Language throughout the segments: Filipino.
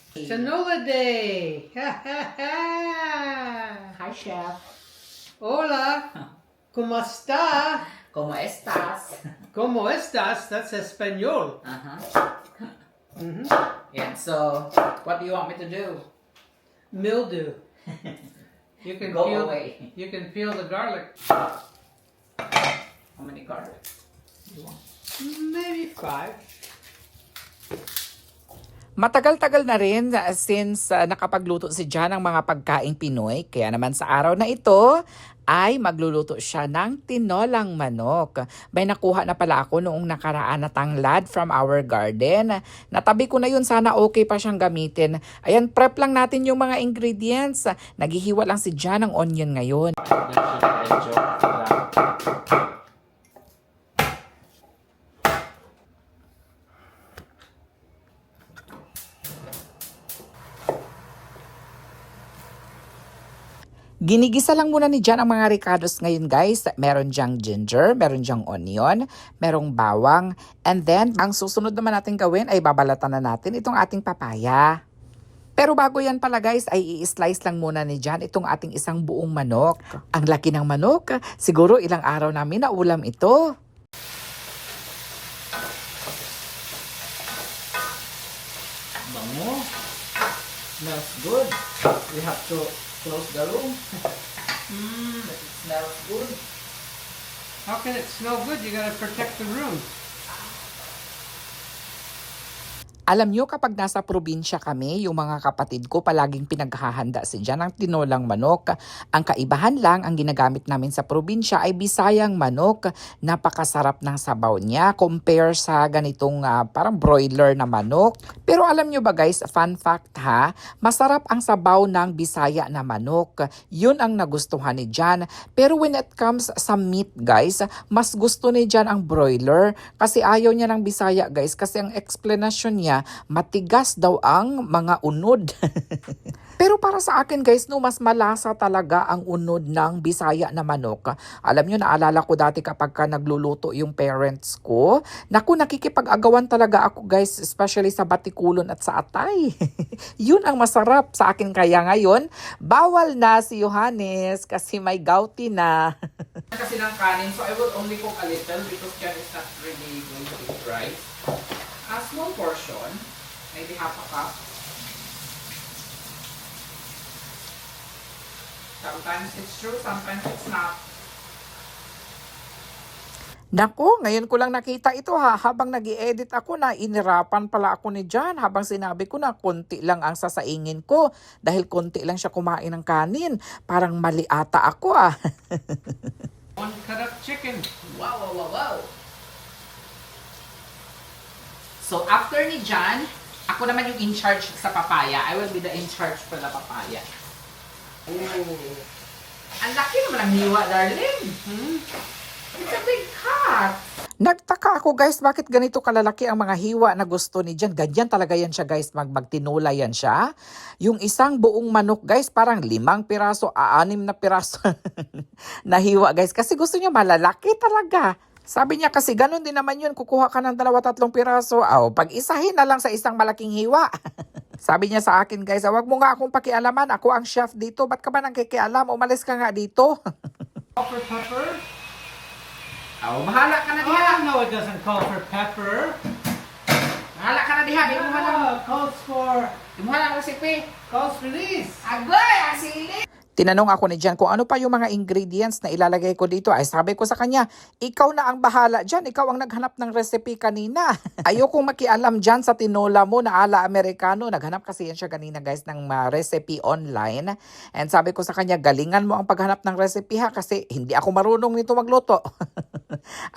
Tinola Day! Hi, Chef. Hola! ¿Cómo está? ¿Cómo estás? ¿Cómo estás? That's Espanol. Yeah, so what do you want me to do? Mildew. You can Go peel. away. You can peel the garlic. How many garlic you want? Maybe 5. Matagal-tagal na rin since nakapagluto si Jan ng mga pagkaing Pinoy. Kaya naman sa araw na ito ay magluluto siya ng tinolang manok. May nakuha na pala ako noong nakaraan na tanglad from our garden. Natabi ko na yun, sana okay pa siyang gamitin. Ayan, prep lang natin yung mga ingredients. Naghihiwa lang si Jan ng onion ngayon. Ginigisa lang muna ni Jan ang mga ricados ngayon guys. Meron diyang ginger, meron diyang onion, merong bawang, and then ang susunod naman natin gawin ay babalatan na natin itong ating papaya. Pero bago yan pala guys, ay i-slice lang muna ni Jan itong ating isang buong manok. Ang laki ng manok, siguro ilang araw namin na ulam ito. Bango. Smells good. We have to close the room. It smells good. How can it smell good? You gotta protect the room. Alam nyo, kapag nasa probinsya kami, yung mga kapatid ko palaging pinaghahanda si Jan ng tinolang manok. Ang kaibahan lang, ang ginagamit namin sa probinsya ay bisayang manok. Napakasarap ng sabaw niya compare sa ganitong parang broiler na manok. Pero alam nyo ba guys, fun fact ha, masarap ang sabaw ng bisaya na manok. Yun ang nagustuhan ni Jan. Pero when it comes sa meat guys, mas gusto ni Jan ang broiler kasi ayaw niya ng bisaya guys kasi ang explanation niya, matigas daw ang mga unod. Pero para sa akin guys, no, mas malasa talaga ang unod ng bisaya na manok. Alam nyo, naalala ko dati kapag nagluluto yung parents ko, naku, nakikipag-agawan talaga ako guys, especially sa batikulon at sa atay. Yun ang masarap sa akin, kaya ngayon, bawal na si Johannes kasi may gouty na. Kasi ng kanin, so I will only cook a little because Jan is not really going to eat rice. A small portion, maybe half a cup. Sometimes it's true, sometimes it's not. Naku, ngayon ko lang nakita ito ha. Habang nag-i-edit ako na inirapan pala ako ni Jan habang sinabi ko na konti lang ang sasaingin ko dahil konti lang siya kumain ng kanin. Parang mali ata ako ah. One cut up chicken. Wow, wow, wow, wow. So, after ni Jan, ako naman yung in charge sa papaya. I will be the in charge for the papaya. Oh. Ang laki naman ang hiwa, darling. It's a big cut. Nagtaka ako guys, bakit ganito kalalaki ang mga hiwa na gusto ni Jan. Ganyan talaga yan siya guys, magtinula yan siya. Yung isang buong manok guys, parang 5 piraso, 6 na piraso na hiwa guys. Kasi gusto niya malalaki talaga. Sabi niya kasi ganun din naman yun, kukuha ka ng 2-3 piraso. Pag isahin na lang sa isang malaking hiwa. Sabi niya sa akin guys, wag mo nga akong pakialaman, ako ang chef dito. Ba't ka ba nang kikialam? Umalis ka nga dito. Pepper. Bahala ka na diha. Oh no, it doesn't call for pepper. Bahala ka na diha. Di mo lang. Calls for Recipe. calls for this. Agoy, asili. Tinanong ako ni Jan kung ano pa yung mga ingredients na ilalagay ko dito. Ay sabi ko sa kanya, ikaw na ang bahala dyan. Ikaw ang naghanap ng recipe kanina. Ayokong makialam dyan sa tinola mo na ala Amerikano. Naghanap kasi yan siya kanina guys ng recipe online. And sabi ko sa kanya, galingan mo ang paghanap ng recipe ha kasi hindi ako marunong nito magluto.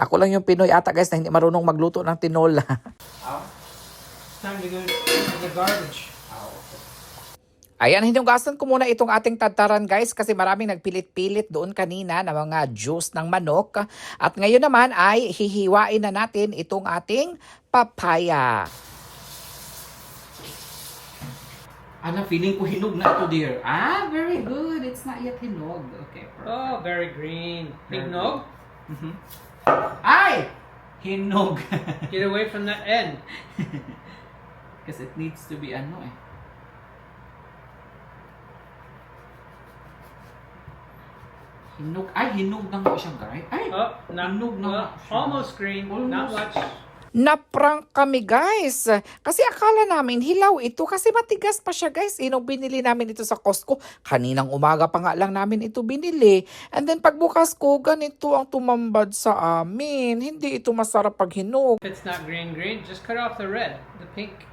Ako lang yung Pinoy ata guys na hindi marunong magluto ng tinola. It's time to go to the garbage. Ayan, hinugasan ko muna itong ating tataran guys kasi maraming nagpilit-pilit doon kanina na mga juice ng manok. At ngayon naman ay hihiwain na natin itong ating papaya. Feeling ko hinog na ito, dear. Very good. It's not yet hinog. Okay, perfect. Oh, very green. Big nog. Ay! Hinog. Get away from that end. Because it needs to be Hinog. Ay, hinog na nga siya, guys. Ay, Oh, not hinog na nga siya. almost green, not Almost. much. Naprank kami guys. Kasi akala namin hilaw ito kasi matigas pa siya guys. Nung binili namin ito sa Costco, kaninang umaga pa nga lang namin ito binili. And then pagbukas ko, ganito ang tumambad sa amin. Hindi ito masarap pag hinog. If it's not green, just cut off the red, the pink.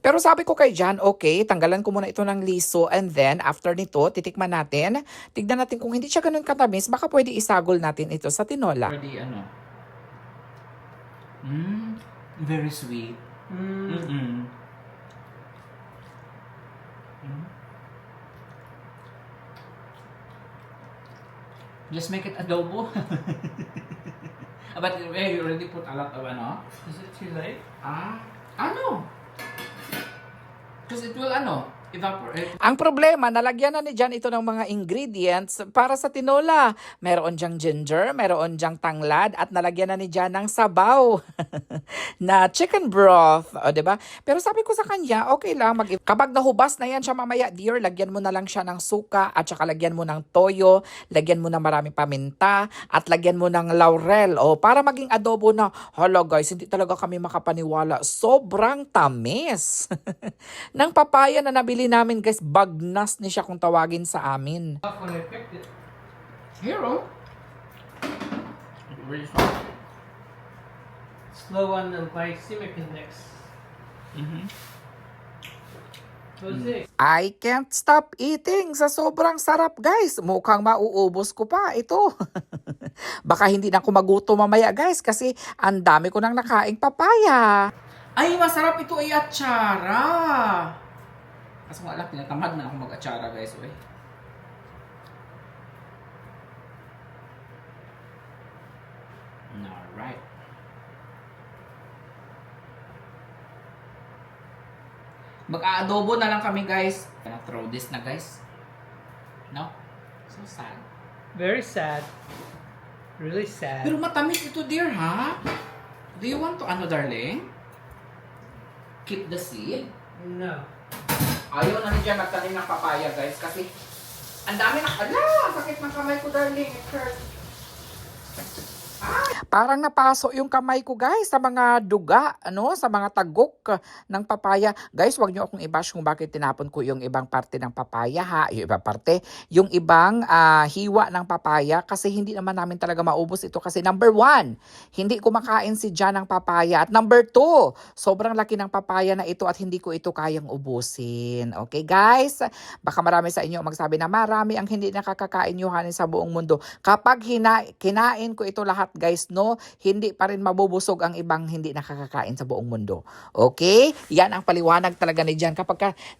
Pero sabi ko kay John, okay, tanggalan ko muna ito ng liso and then after nito, titikman natin. Tignan natin kung hindi siya ganun katamis, baka pwede isagol natin ito sa tinola. Pretty, ano. Very sweet. Mm-mm. Just make it adobo. But you already put a lot of ano? Is it too late? Ano? Because it will evaporate. Ang problema, nalagyan na ni John ito ng mga ingredients para sa tinola. Meron diyang ginger, meron diyang tanglad, at nalagyan na ni John ng sabaw na chicken broth. O, diba? Pero sabi ko sa kanya, okay lang. Kapag nahubas na yan siya mamaya, dear, lagyan mo na lang siya ng suka at saka lagyan mo ng toyo, lagyan mo ng maraming paminta, at lagyan mo ng laurel. O, para maging adobo na, hala guys, hindi talaga kami makapaniwala. Sobrang tamis. Ng papaya na nabili namin guys, bagnas ni siya kung tawagin sa amin. Off when I picked it. Hero. Slow on the glycemic index. What's this? I can't stop eating sa sobrang sarap guys. Mukhang mauubos ko pa ito. Baka hindi na ako magutom mamaya guys kasi ang dami ko nang nakaing papaya. Ay, masarap ito ay atsara. Kaso nga lang, tinatamad na ako mag-atsara guys. Uy. Alright. Mag-aadobo na lang kami guys. Gonna throw this na guys. No? So sad. Very sad. Really sad. Pero matamis ito dear ha? Do you want to darling? Keep the seed? No. Ayaw na niya magtanim ng papaya guys kasi ang dami na, ang sakit ng kamay ko darling, it hurts. Parang napaso yung kamay ko guys sa mga duga, sa mga tagok ng papaya. Guys, wag niyo akong i-bash kung bakit tinapon ko yung ibang parte ng papaya ha. Yung ibang parte, yung ibang hiwa ng papaya kasi hindi naman namin talaga maubos ito kasi number 1, hindi kumakain si John ng papaya. At number 2, sobrang laki ng papaya na ito at hindi ko ito kayang ubusin. Okay guys? Baka marami sa inyo magsabi na marami ang hindi nakakakain Yohanin sa buong mundo. Kapag kinain ko ito lahat guys, hindi pa rin mabubusog ang ibang hindi nakakakain sa buong mundo. Okay? Yan ang paliwanag talaga ni John.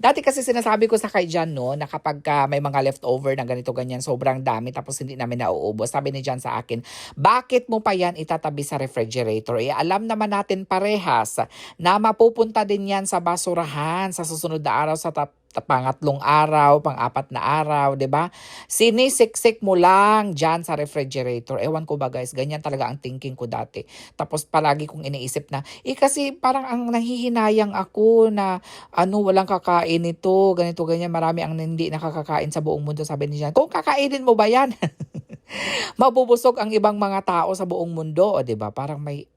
Dati kasi sinasabi ko sa kay John, na kapag may mga leftover na ganito ganyan, sobrang dami tapos hindi namin nauubos. Sabi ni John sa akin, bakit mo pa yan itatabi sa refrigerator? Alam naman natin parehas na mapupunta din yan sa basurahan sa susunod na araw, sa pangatlong araw, pang-apat na araw, 'di ba? Sinisiksik mo lang diyan sa refrigerator. Ewan ko ba guys, ganyan talaga ang thinking ko dati. Tapos palagi kong iniisip na, kasi parang ang nahihinayang ako na walang kakain nito, ganito ganyan, marami ang hindi nakakakain sa buong mundo, sabi niya. Kung kakainin mo ba 'yan? Mabubusog ang ibang mga tao sa buong mundo, 'di ba? Parang may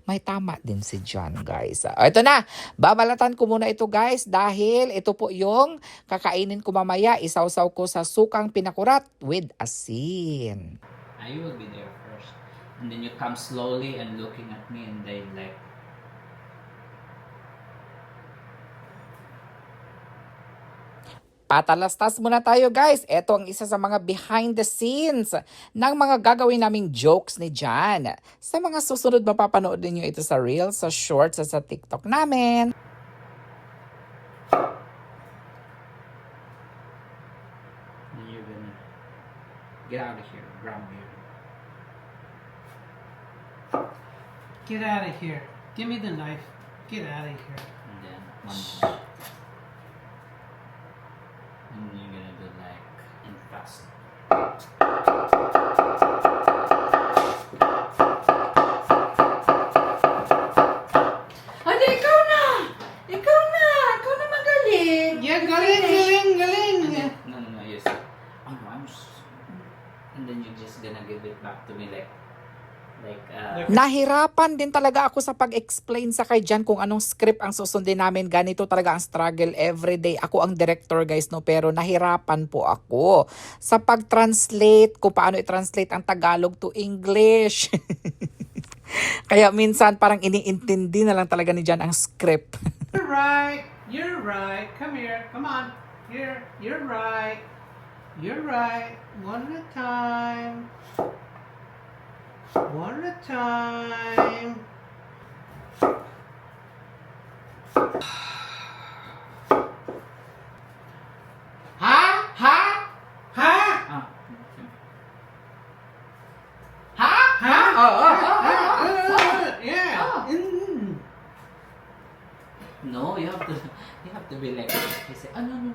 may tama din si John, guys. Ito na, babalatan ko muna ito, guys, dahil ito po yung kakainin ko mamaya. Isawsaw ko sa sukang pinakurat with asin. I will be there first. And then you come slowly and looking at me and they like, Patalastas muna tayo guys. Ito ang isa sa mga behind the scenes ng mga gagawin naming jokes ni John. Sa mga susunod mapapanood niyo ito sa Reels, sa Shorts, sa TikTok namin. and you're gonna get out of here, grab here. Get out of here. Give me the knife. Get out of here. And then one more. And you're gonna do like in fast. Ikaw na magaling! Yeah, galing, galing, Nahirapan din talaga ako sa pag-explain sa kay Jan kung anong script ang susundin namin. Ganito talaga ang struggle everyday. Ako ang director guys, no, pero nahirapan po ako sa pag-translate kung paano i-translate ang Tagalog to English. Kaya minsan parang iniintindi na lang talaga ni Jan ang script. You're right. You're right. Come here. Come on. Here. You're right. You're right. One at a time. One at a time. Ha? Ha? Ha? Ah. Ha? Ha? Yeah. Oh. Mm. No, you have to be like, you say, oh no,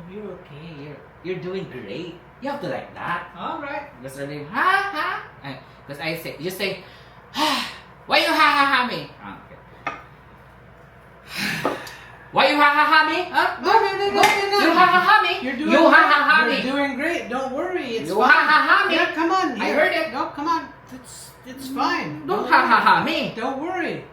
you're okay, you're doing great. You have to like that. All right. Because earlier, ha? Because I say, you say, why you ha me? Okay. Why you ha me? Huh? No. You ha me? You're doing You ha You're me? doing great. Don't worry. It's You fine. ha me? Yeah, come on. I Here. heard it. No, come on. It's fine. Don't ha me. Don't worry.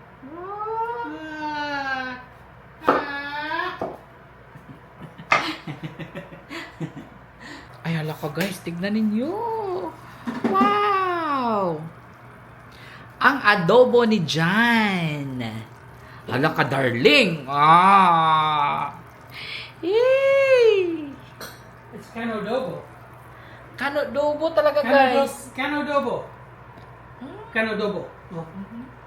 Ay, hala ka guys, tignan ninyo. Wow! Ang adobo ni Jan. Hala ka, darling. Yay! It's canodobo. Kanodobo talaga, guys. Canodobo. Canodobo. Oh.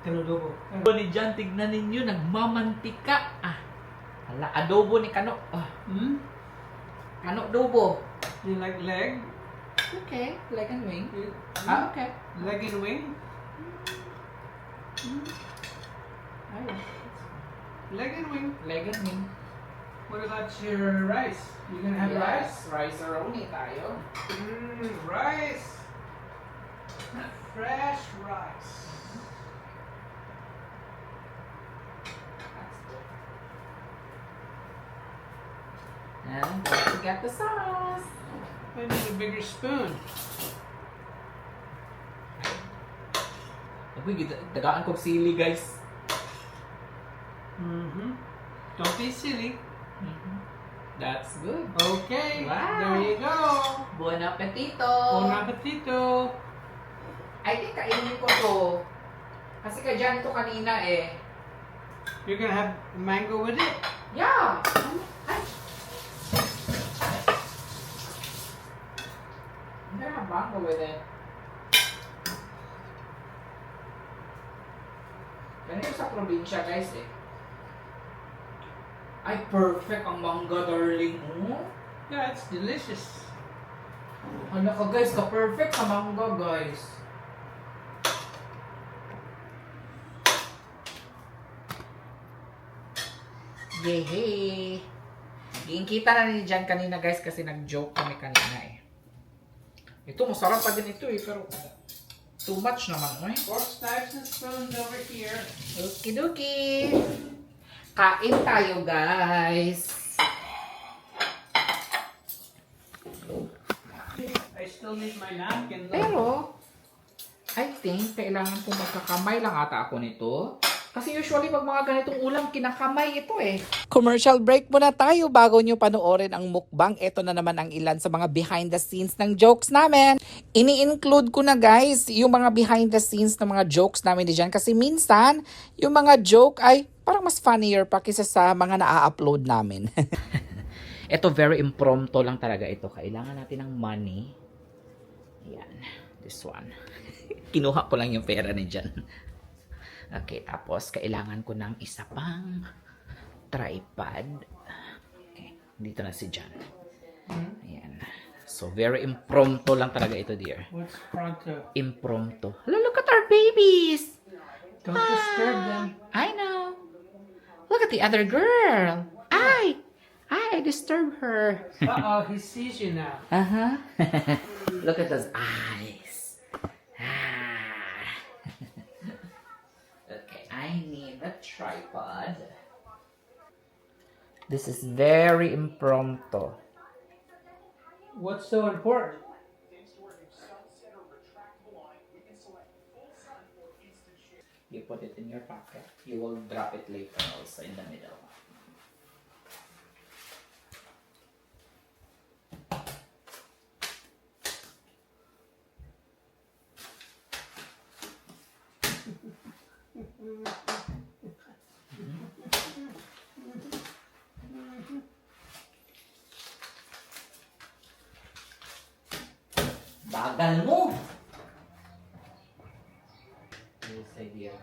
Canodobo. Adobo ni Jan, tignan ninyo, nagmamantika. Hala, adobo ni Kano. Hmm? Kanodobo. You like leg? Okay, leg and wing. Okay. Leg and wing? Ayun. Leg and wing. Leg and wing. What about your rice? You gonna have rice? Rice only tayo. Rice. Fresh rice. And don't forget the sauce. I need a bigger spoon. Uy, tagaan ko sili, guys. Don't be silly. That's good. Okay. Wow. There you go. Buon appetito. Bon appetito. I think kainin ko to. Kasi kadyan ito kanina eh. You're gonna have mango with it? Yeah. Ay. I'm gonna have mango with it. Ganito sa probinsya, guys eh. Ay, perfect ang mangga, darling. Yeah, it's delicious. Ano ka, guys? Ka-perfect sa mangga, guys. Yehey! Kita na ni Jan kanina, guys, kasi nag-joke kami kanina eh. Ito, masarap pa din ito eh, pero too much naman, eh. Forks, knives, and spoons over here. Okidoki! Kain tayo, guys! I still need my napkin. Pero, I think, kailangan ko magkakamay lang ata ako nito. Kasi usually, pag mga ganitong ulam, kinakamay ito eh. Commercial break muna tayo bago nyo panoorin ang mukbang. Ito na naman ang ilan sa mga behind the scenes ng jokes namin. Ini-include ko na guys, yung mga behind the scenes ng mga jokes namin diyan. Kasi minsan, yung mga joke ay parang mas funnier pa kaysa sa mga na-upload namin. Ito, very impromptu lang talaga ito. Kailangan natin ng money. Yan, this one. Kinuha ko lang yung pera ni Jan. Okay, tapos kailangan ko ng isa pang tripod. Okay, dito na si Jan. Ayan. So, very impromptu lang talaga ito, dear. What's pronto? Impromptu. Hello, look at our babies! Don't disturb them. I know. Look at the other girl. I disturb her. Uh-oh, he sees you now. Uh-huh. Look at those eyes. Okay, I need a tripod. This is very impromptu. What's so important? You put it in your pocket. You will drop it later also in the middle. Bagal mo! You say dear.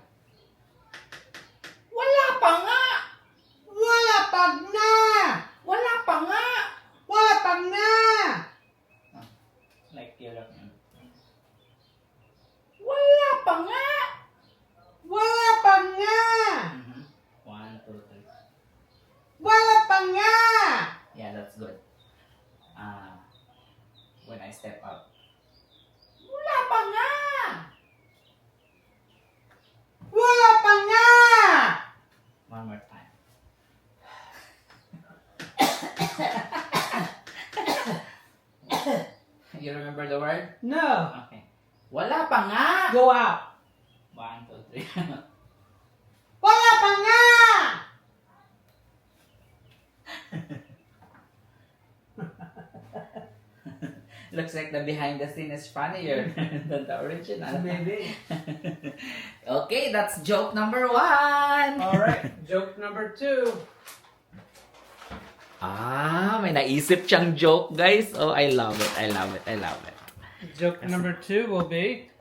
Wala pa nga! Wala pag na! Wala pa nga! Wala pag na! Like you're wala pa nga! Wala pag na! 1, 2, 3. Wala pag nga! Yeah, that's good. When I step up. Wala pa nga! Wala pag nga! One more time. You remember the word? No. Okay. Wala pa nga! Go out. 1, 2, 3. Wala pag nga! Looks like the behind the scene is funnier than the original. Maybe. Okay, that's joke number 1. All right. Joke number 2. May naisip siyang joke, guys. Oh, I love it. I love it. I love it. Joke number 2 will be.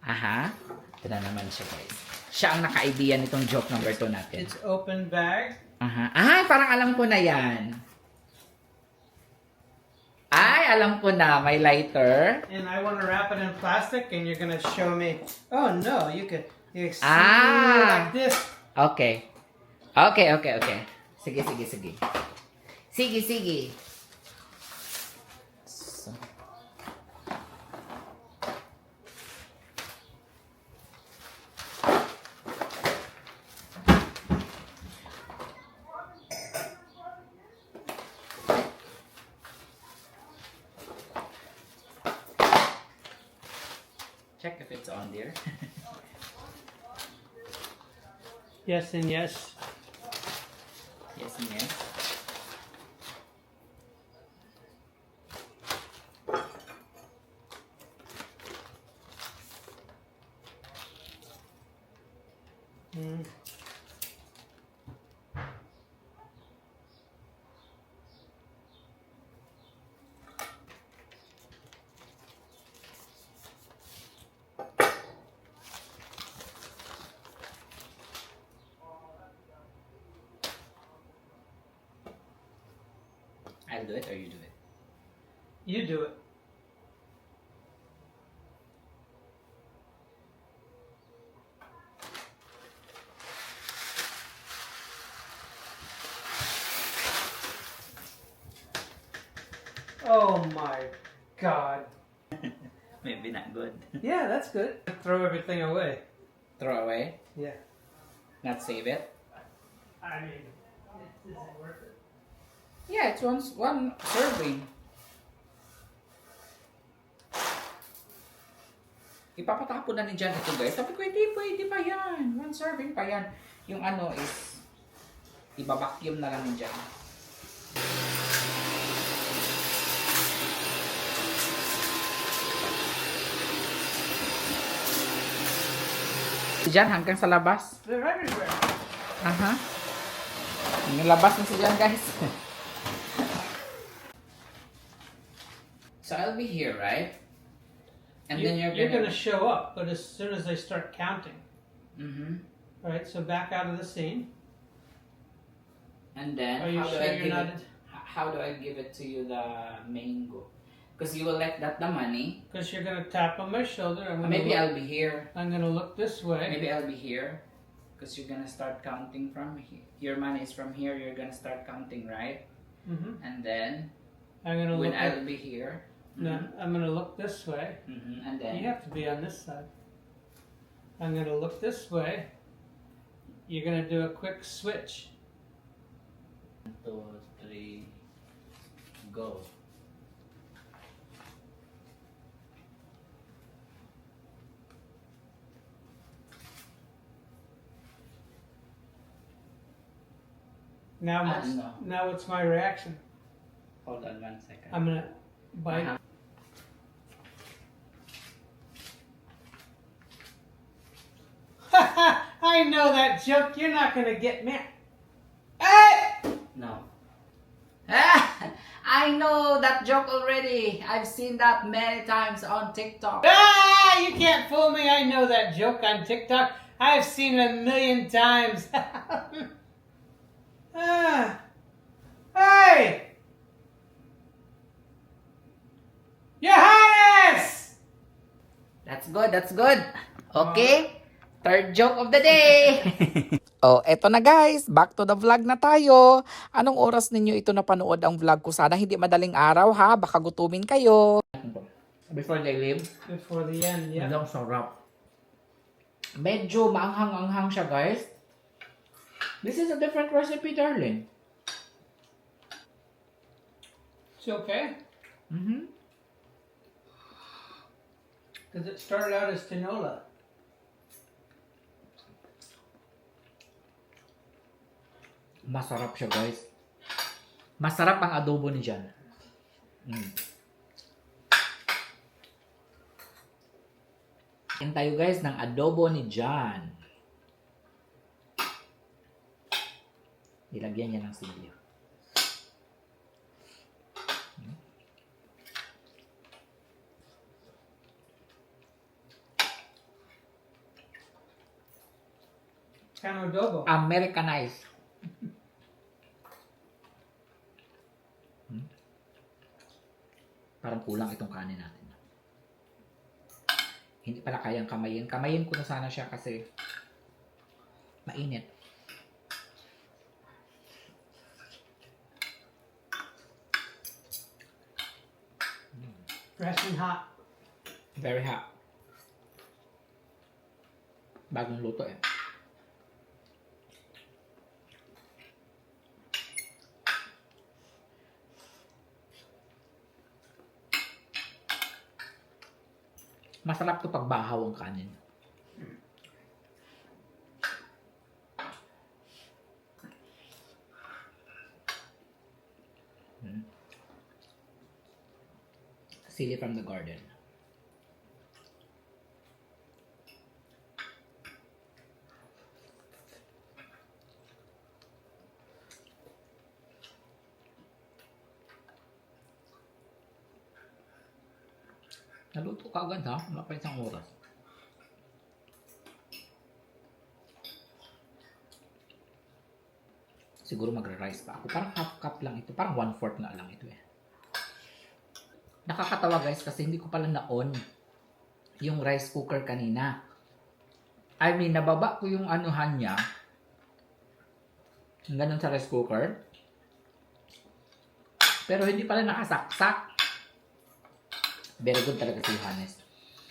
Aha. Ito na naman siya, guys. Siya ang naka-idea nitong joke number 2 natin. It's open bag. Aha. Ay, parang alam ko na yan. Ay, alam ko na. May lighter. And I want to wrap it in plastic, and you're gonna show me. Oh no, you see Ah. like this. Okay. Okay. Sige. Sige. So. Check if it's on there. Yes and yes. Yes and yes. Mm. I'll do it or you do it? You do it. Oh my God. Maybe not good. Yeah, that's good. Throw everything away. Throw away? Yeah. Not save it? I mean, is it worth it? Yeah, it's one serving. Ipapatapon na ni Jan ito, guys. Sabi ko, hindi pwede pa yan. One serving pa yan. Yung ano is, ibabacuum na lang ni Jan. Si Jan hanggang sa labas. They're everywhere. Aha. Nilabas na si Jan, guys. So I'll be here, right? And then You're gonna show up, but as soon as they start counting. Mm-hmm. All right, so back out of the scene. And then Are you how do sure I you're give not? it? How do I give it to you the mango? Because you will let that the money. Because you're gonna tap on my shoulder. Maybe I'll be here. I'm gonna look this way. Maybe I'll be here. Because you're gonna start counting from here. Your money is from here. You're gonna start counting, right? Mm-hmm. And then I'm gonna when look. I'll be here. No, I'm gonna look this way. And then You have to be on this side. I'm gonna look this way. You're gonna do a quick switch. 1, 2, 3, go. Now what's my reaction? Hold on 1 second. I'm gonna bite. I know that joke. You're not gonna get me. Hey! No. I know that joke already. I've seen that many times on TikTok. Ah! You can't fool me. I know that joke on TikTok. I've seen it 1,000,000 times. Ah. Hey! Your Highness! That's good, that's good. Okay? Third joke of the day. Oh, eto na guys, back to the vlog na tayo. Anong oras ninyo ito napanood ang vlog ko? Sana hindi madaling araw ha, baka gutumin kayo. Before they leave, Before the end, yeah. ang sarap. Medyo maanghang-anghang siya, guys. This is a different recipe, darling. It's okay. Mm-hmm. Because it started out as tinola. Masarap siya, guys. Masarap ang adobo ni Jan. Kain tayo, guys, ng adobo ni Jan. Ilagyan niya ng silya. Kind of adobo. Americanized. Parang kulang itong kanin natin. Hindi pala kayang kamayin. Kamayin ko na sana siya kasi mainit. Fresh and hot. Very hot. Bagong luto eh. Masarap to pag bahaw ang kanin. Sili from the garden. Naluto ka agad ha? Wala pa isang oras. Siguro magra-rice pa ako. Parang half cup lang ito. Parang 1/4 na lang ito eh. Nakakatawa guys kasi hindi ko pala na-on yung rice cooker kanina. I mean, nababa ko yung anuhan niya. Ganun sa rice cooker. Pero hindi pala nakasaksak. Very good talaga si Johannes.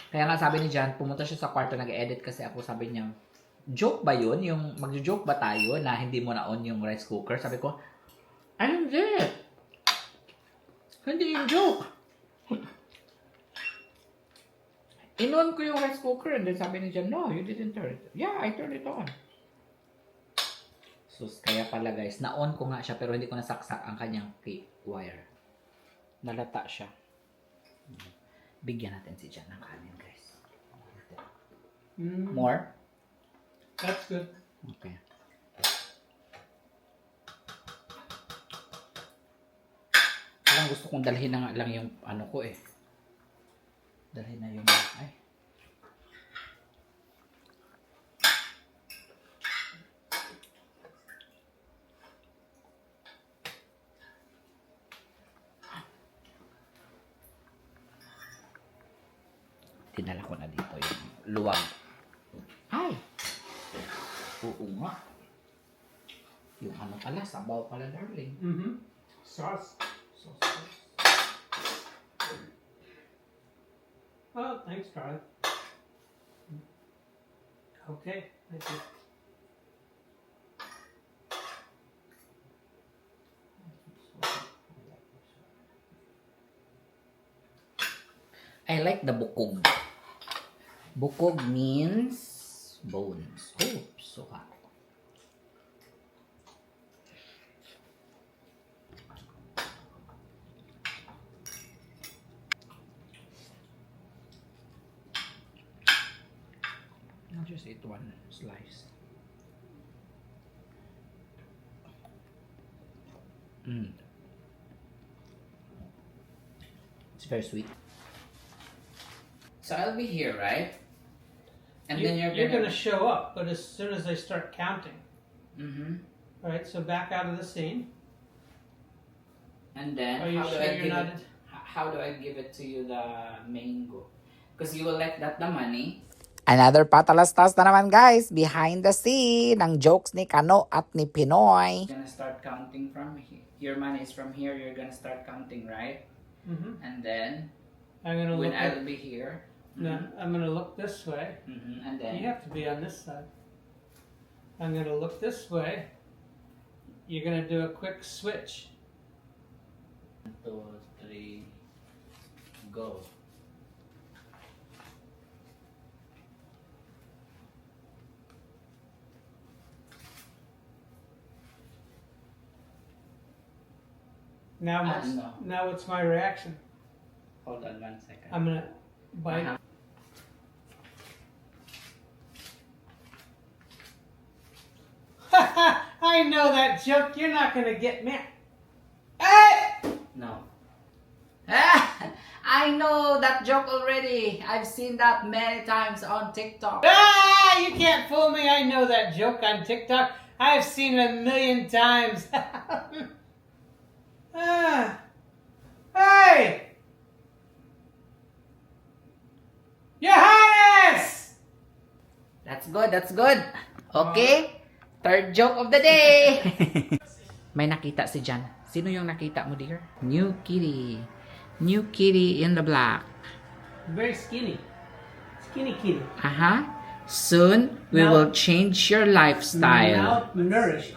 Kaya nga sabi ni Jan, pumunta siya sa kwarto, nag-edit kasi ako, sabi niya, joke ba yun? Yung magjo-joke ba tayo na hindi mo na-on yung rice cooker? Sabi ko, ay hindi. Hindi yung joke. In-on ko yung rice cooker and then sabi ni Jan, no, you didn't turn it. Yeah, I turned it on. So, kaya pala guys, na-on ko nga siya pero hindi ko nasaksak ang kanyang wire. Nalata siya. Bigyan natin si Jan ng kanin, guys. More? That's good. Okay. Parang gusto kong dalhin na nga lang yung ano ko eh. Dalhin na yung... Ay. Tinala ko na dito yung luwag. Ay! Oo nga. Yung ano pala, sabaw pala, darling. Mm-hmm. Sauce. Sauce. Oh, thanks, Charlie. Okay, thank you. I like the bukog. Bukog means bones. Oh, so hot. it one slice. It's very sweet. So I'll be here, right? And then You're gonna show up, but as soon as I start counting. Mm-hmm. All right, so back out of the scene. And then Are you sure you're not? how do I give it to you the mango? Because you will let that the money. Another patalastas na naman guys, behind the scene, ng jokes ni Kano at ni Pinoy. You're gonna start counting from here. Your money is from here, you're gonna start counting, right? Mm-hmm. And then, I'm gonna when look. I'll be here. No, I'm gonna look this way. And then, You have to be on this side. I'm gonna look this way. You're gonna do a quick switch. 1, 2, 3, go. Now, no. now what's my reaction? Hold on 1 second. I'm gonna bite. Uh-huh. I know that joke. You're not gonna get me. Hey! No. I know that joke already. I've seen that many times on TikTok. Ah! You can't fool me. I know that joke on TikTok. I've seen it 1,000,000 times. Ah! Hey! Your Highness! That's good, that's good. Okay? Third joke of the day. May nakita si Jan. Sino yung nakita mo, dear? New kitty. New kitty in the black. Very skinny. Skinny kitty. Aha. Soon, we Now- will change your lifestyle. Now malnourished.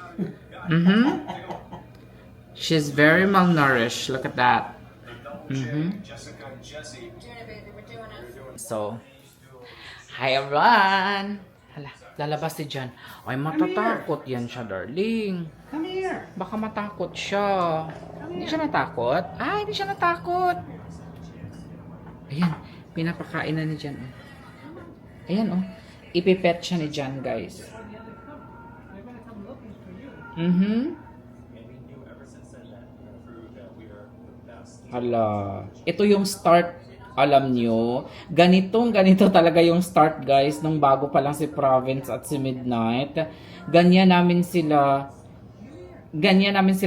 She's very malnourished. Look at that. So, hi everyone. Hala, lalabas si Jan. Ay, matatakot yan siya, darling. Come here. Baka matakot siya. Hindi siya natakot? Ay, hindi siya natakot. Ayan, pinapakain na ni Jan. Oh. Ayan, oh. Ipipet siya ni Jan, guys. Hala. Ito yung start, alam nyo. Ganito talaga yung start, guys, nung bago pa lang si Province at si Midnight. Ganyan namin sila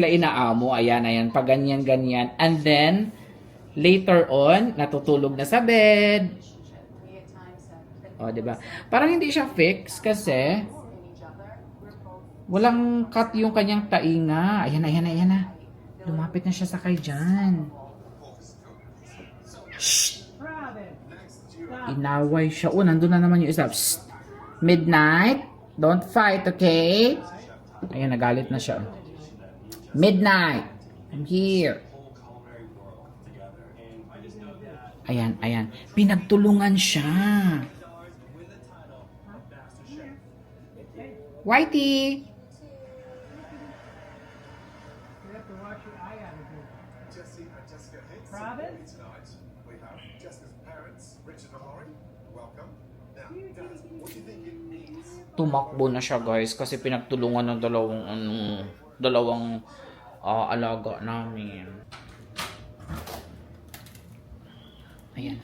inaamo. Ayan. Pag ganyan. And then, later on, natutulog na sa bed. O, diba? Parang hindi siya fix kasi walang cut yung kanyang tainga. Ayan na. Lumapit na siya sa kay Jan. Inaway siya. Oh, nandun na naman yung isa. Shh. Midnight, don't fight, okay? Ayan, nagalit na siya. Midnight, I'm here. Ayan. Pinagtulungan siya. Whitey! You have to wash your eye out of here. Jessica hates Province? tonight. We have Jessica's parents, Richard and Laurie. Welcome. Now, Dad, what do you think it means? Tumakbo na siya, guys, kasi pinagtulungan ng dalawang alaga namin. Ayan.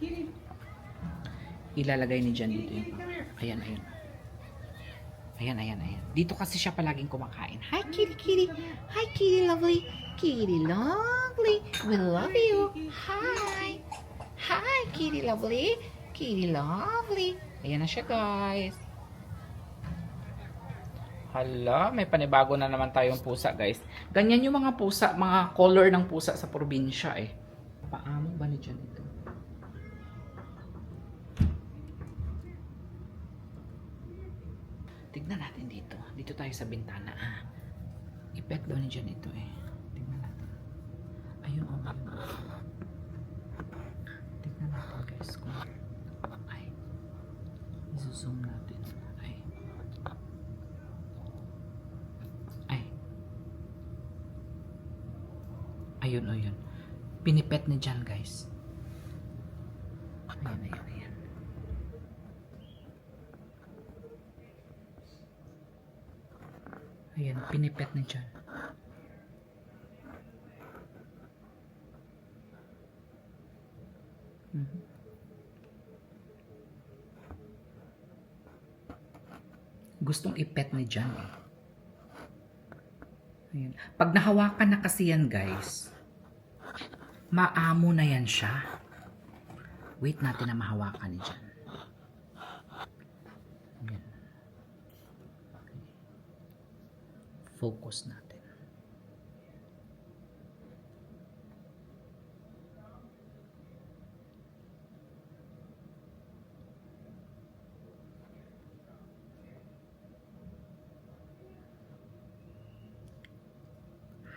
Ilalagay ni Jan dito yun. Ayan. Dito kasi siya palaging kumakain. Hi, kitty. Hi, kitty lovely. Kitty lovely. We love you. Hi, kitty lovely. Kitty lovely. Ayan na siya, guys. Hala, may panibago na naman tayong pusa, guys. Ganyan yung mga pusa, mga color ng pusa sa probinsya, eh. Paano ba ni Jan ito? Tignan natin dito. Dito tayo sa bintana. I-pet daw ni Jan ito, eh. Tignan natin. Ayun, oh. Tignan natin, guys. Ay. I-zoom natin. Ayun. Pinipet ni Jan, guys. Ayan. Ayan, pinipet na dyan. Gustong ipet ni Jan eh. Ayan. Pag nahawakan na kasi yan guys, maamo na yan siya. Wait natin na mahawakan ni Jan. Ayan. Focus natin.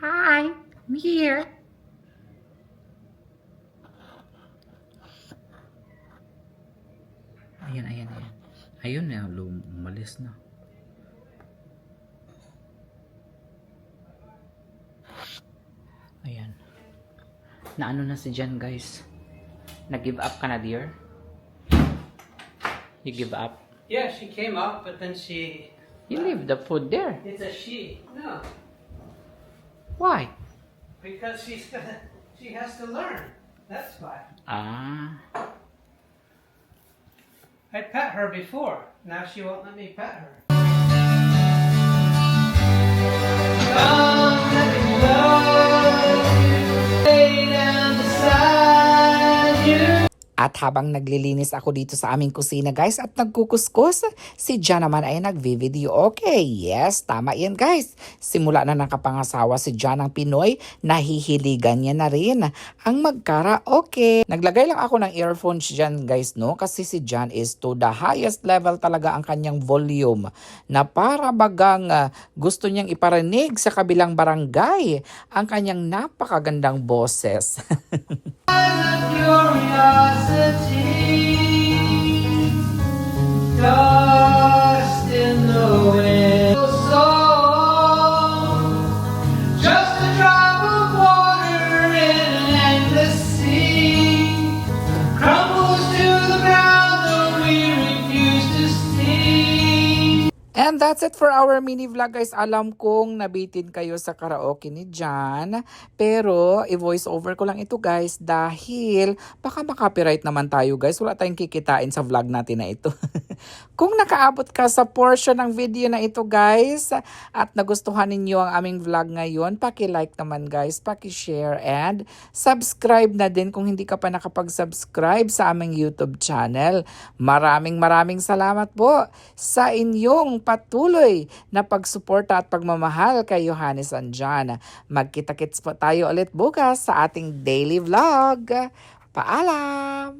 Hi, I'm here. Ayan, ayan, ayan. Ayun na, umalis na. Ayan. Naano na si Jan, guys. Nag-give up ka na, dear? You give up? Yeah, she came up, but then she... You leave the food there. It's a she. No, Why? because she has to learn. That's why. Ah. I pet her before. Now she won't let me pet her. Come, let me love you. Lay down beside you. At habang naglilinis ako dito sa aming kusina guys at nagkukuskus, si Jan naman ay nagvi-video. Okay, yes, tama yan guys. Simula na nakapangasawa si Jan ng Pinoy, nahihiligan niya na rin ang magkaraoke. Naglagay lang ako ng earphones dyan guys, no? Kasi si Jan is to the highest level talaga ang kanyang volume na para bagang gusto niyang iparinig sa kabilang barangay ang kanyang napakagandang boses. Curiosity, dust in the wind. Just a drop of water in an endless sea, crumbles to the ground though we refuse to see. And that's it for our mini vlog guys. Alam kong nabitin kayo sa karaoke ni Jan. Pero i-voice over ko lang ito guys dahil baka makopyright naman tayo guys. Wala tayong kikitain sa vlog natin na ito. Kung nakaabot ka sa portion ng video na ito guys at nagustuhan ninyo ang aming vlog ngayon, paki-like naman guys, paki-share and subscribe na din kung hindi ka pa nakapag-subscribe sa aming YouTube channel. Maraming salamat po sa inyong patuloy na pagsuporta at pagmamahal kay Johannes and Jan. Magkita-kits po tayo ulit bukas sa ating daily vlog. Paalam!